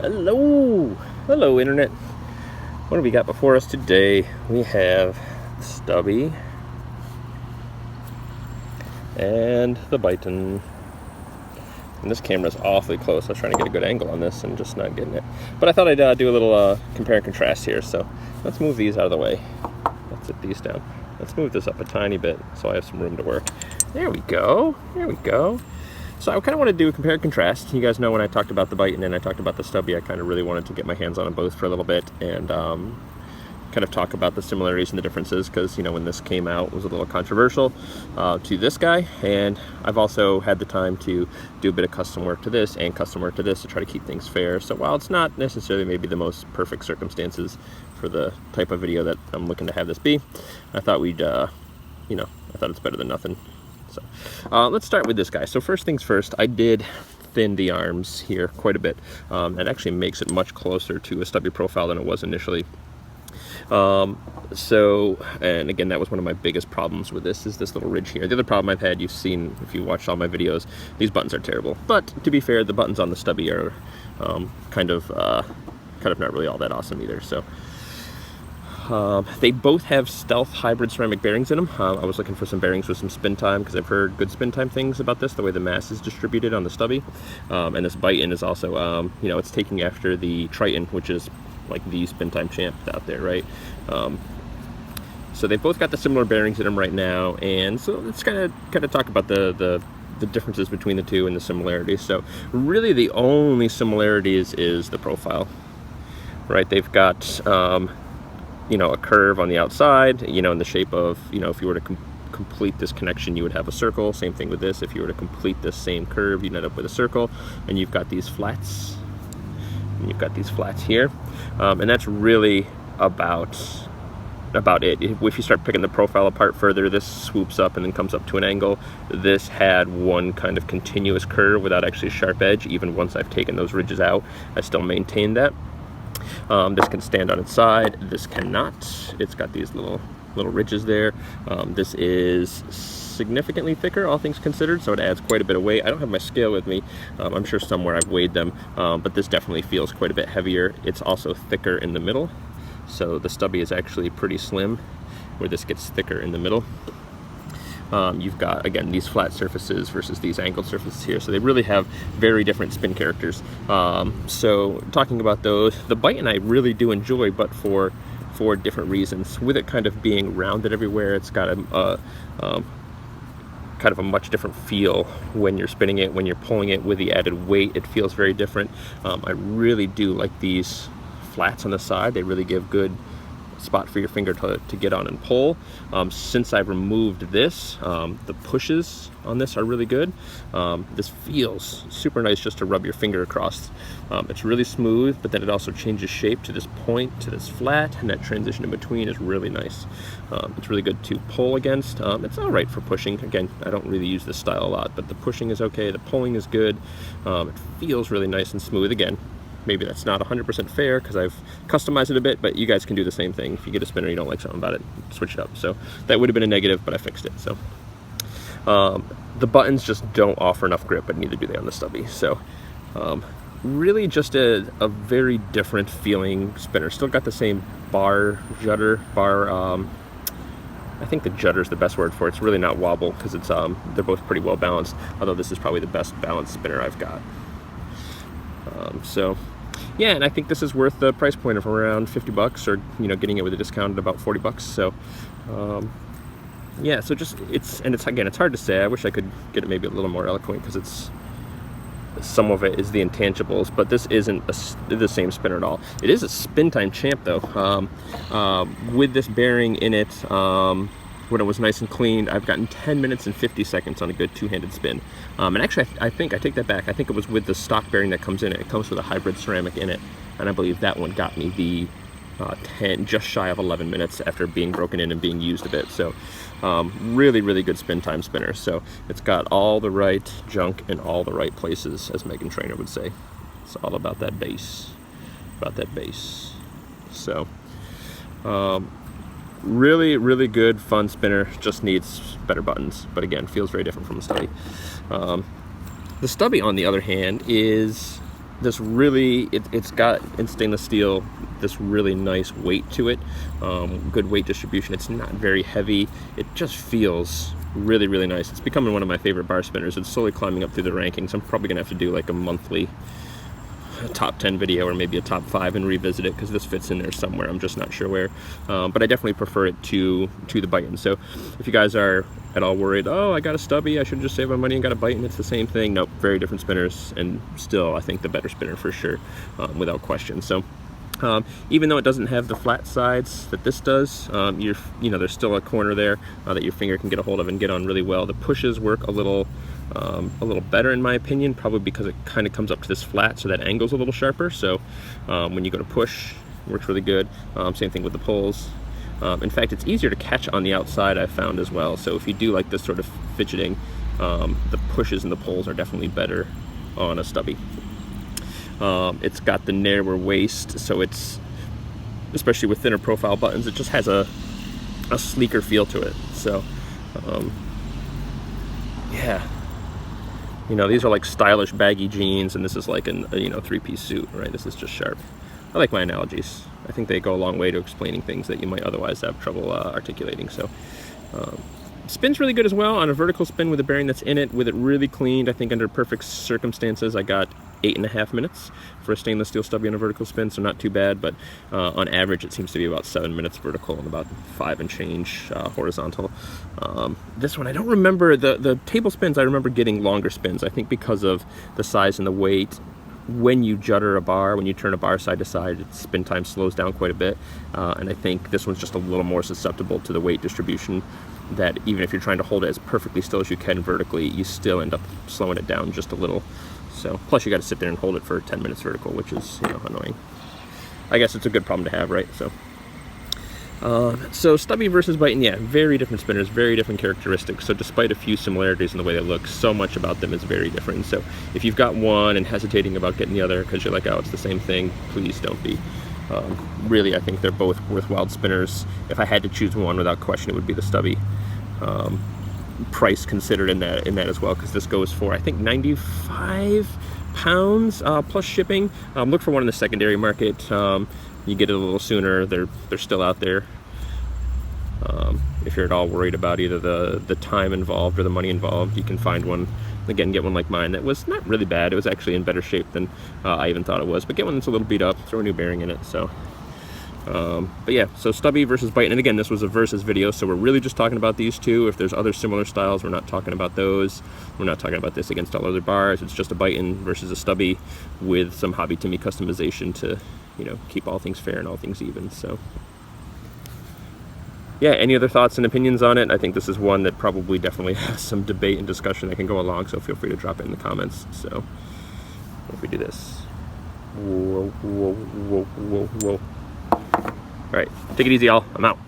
Hello! Hello, Internet. What do we got before us today? We have Stubby and the Biton. And this camera's awfully close. I was trying to get a good angle on this and just not getting it. But I thought I'd do a little compare and contrast here. So let's move these out of the way. Let's set these down. Let's move this up a tiny bit so I have some room to work. There we go. There we go. So I kind of want to do a compare and contrast. You guys know when I talked about the Biton and I talked about the Stubby, I kind of really wanted to get my hands on them both for a little bit and kind of talk about the similarities and the differences, because, you know, when this came out, it was a little controversial to this guy, and I've also had the time to do a bit of custom work to this and custom work to this to try to keep things fair. So while it's not necessarily maybe the most perfect circumstances for the type of video that I'm looking to have this be, I thought we'd, I thought it's better than nothing. So let's start with this guy. So first things first, I did thin the arms here quite a bit. It actually makes it much closer to a Stubby profile than it was initially. And again, that was one of my biggest problems with this, is this little ridge here. The other problem I've had, you've seen if you watched all my videos, these buttons are terrible. But to be fair, the buttons on the Stubby are kind of not really all that awesome either. So they both have stealth hybrid ceramic bearings in them. I was looking for some bearings with some spin time, because I've heard good spin time things about this, the way the mass is distributed on the Stubby. And this Biton is also, it's taking after the Triton, which is like the spin time champ out there, right? So they've both got the similar bearings in them right now, and so let's kind of talk about the differences between the two and the similarities. So really the only similarities is the profile, right? They've got a curve on the outside, in the shape of, if you were to complete this connection, you would have a circle. Same thing with this. If you were to complete this same curve, you'd end up with a circle, and you've got these flats. And you've got these flats here, and that's really about it. If you start picking the profile apart further, this swoops up and then comes up to an angle. This had one kind of continuous curve without actually a sharp edge. Even once I've taken those ridges out, I still maintain that. This can stand on its side. This cannot. It's got these little ridges there. This is significantly thicker, all things considered, so it adds quite a bit of weight. I don't have my scale with me. I'm sure somewhere I've weighed them, but this definitely feels quite a bit heavier. It's also thicker in the middle, so the Stubby is actually pretty slim, where this gets thicker in the middle. You've got, again, these flat surfaces versus these angled surfaces here, so they really have very different spin characters. So talking about those, the Biton I really do enjoy, but for different reasons. With it kind of being rounded everywhere, it's got a kind of a much different feel when you're spinning it. When you're pulling it with the added weight, it feels very different. I really do like these flats on the side. They really give good spot for your finger to get on and pull. Since I've removed this, the pushes on this are really good. This feels super nice just to rub your finger across. It's really smooth, but then it also changes shape to this point, to this flat, and that transition in between is really nice. It's really good to pull against. It's all right for pushing. Again, I don't really use this style a lot, but the pushing is okay, the pulling is good. It feels really nice and smooth. Again, maybe that's not 100% fair because I've customized it a bit, but you guys can do the same thing. If you get a spinner, you don't like something about it, switch it up. So that would have been a negative, but I fixed it. So the buttons just don't offer enough grip, but neither do they on the Stubby. So really just a very different feeling spinner. Still got the same judder. I think the judder is the best word for it. It's really not wobble, because it's they're both pretty well balanced, although this is probably the best balanced spinner I've got. So yeah, and I think this is worth the price point of around 50 bucks, or getting it with a discount at about 40 bucks. So yeah, so just it's hard to say. I wish I could get it maybe a little more eloquent, because some of it is the intangibles, but this isn't the same spinner at all. It is a spin time champ though. With this bearing in it, when it was nice and cleaned, I've gotten 10 minutes and 50 seconds on a good two-handed spin. And actually, I think I take that back. I think it was with the stock bearing that comes in it. It comes with a hybrid ceramic in it, and I believe that one got me the 10, just shy of 11 minutes after being broken in and being used a bit. So really, really good spin time spinner. So it's got all the right junk in all the right places, as Megan Trainor would say. It's all about that bass, So really, really good, fun spinner. Just needs better buttons, but again, feels very different from a Stubby. The Stubby, on the other hand, is this really, it's got, in stainless steel, this really nice weight to it, good weight distribution. It's not very heavy. It just feels really, really nice. It's becoming one of my favorite bar spinners. It's slowly climbing up through the rankings. I'm probably gonna have to do like a monthly top 10 video, or maybe a top 5, and revisit it, because this fits in there somewhere. I'm just not sure where, but I definitely prefer it to the Biton. So if you guys are at all worried, oh, I got a Stubby, I should just save my money and got a Biton, it's the same thing. Nope, very different spinners, and still I think the better spinner for sure, without question. So even though it doesn't have the flat sides that this does, you know, there's still a corner there that your finger can get a hold of and get on really well. The pushes work a little better in my opinion, probably because it kind of comes up to this flat, so that angle's a little sharper. So when you go to push, it works really good. Same thing with the pulls. In fact, it's easier to catch on the outside, I've found as well. So if you do like this sort of fidgeting, the pushes and the pulls are definitely better on a Stubby. It's got the narrower waist, so it's, especially with thinner profile buttons, it just has a sleeker feel to it. So yeah, you know, these are like stylish baggy jeans, and this is like a you know, 3-piece suit, right? This is just sharp. I like my analogies. I think they go a long way to explaining things that you might otherwise have trouble articulating. So spin's really good as well on a vertical spin with a bearing that's in it, with it really cleaned. I think under perfect circumstances I got 8.5 minutes for a stainless steel Stubby on a vertical spin, so not too bad, but on average it seems to be about 7 minutes vertical and about 5 and change horizontal. This one, I don't remember, the table spins, I remember getting longer spins, I think because of the size and the weight. When you judder a bar, when you turn a bar side to side, its spin time slows down quite a bit, and I think this one's just a little more susceptible to the weight distribution, that even if you're trying to hold it as perfectly still as you can vertically, you still end up slowing it down just a little. So, plus you got to sit there and hold it for 10 minutes vertical, which is, you know, annoying. I guess it's a good problem to have, right? So Stubby versus Biton, yeah, very different spinners, very different characteristics. So despite a few similarities in the way they look, so much about them is very different. So if you've got one and hesitating about getting the other because you're like, oh, it's the same thing, please don't be. Really, I think they're both worthwhile spinners. If I had to choose one, without question, it would be the Stubby. Price considered in that as well, because this goes for, I think, 95 pounds plus shipping. Look for one in the secondary market. You get it a little sooner. They're still out there. If you're at all worried about either the time involved or the money involved, you can find one. Again, get one like mine that was not really bad. It was actually in better shape than I even thought it was. But get one that's a little beat up. Throw a new bearing in it. So, but yeah, so Stubby versus Biton. And again, this was a versus video, so we're really just talking about these two. If there's other similar styles, we're not talking about those. We're not talking about this against all other bars. It's just a Biton versus a Stubby with some Hobby Timmy customization to, you know, keep all things fair and all things even. So yeah, any other thoughts and opinions on it? I think this is one that probably definitely has some debate and discussion that can go along, so feel free to drop it in the comments. So if we do this, whoa, whoa, whoa, whoa, whoa. All right, take it easy, y'all. I'm out.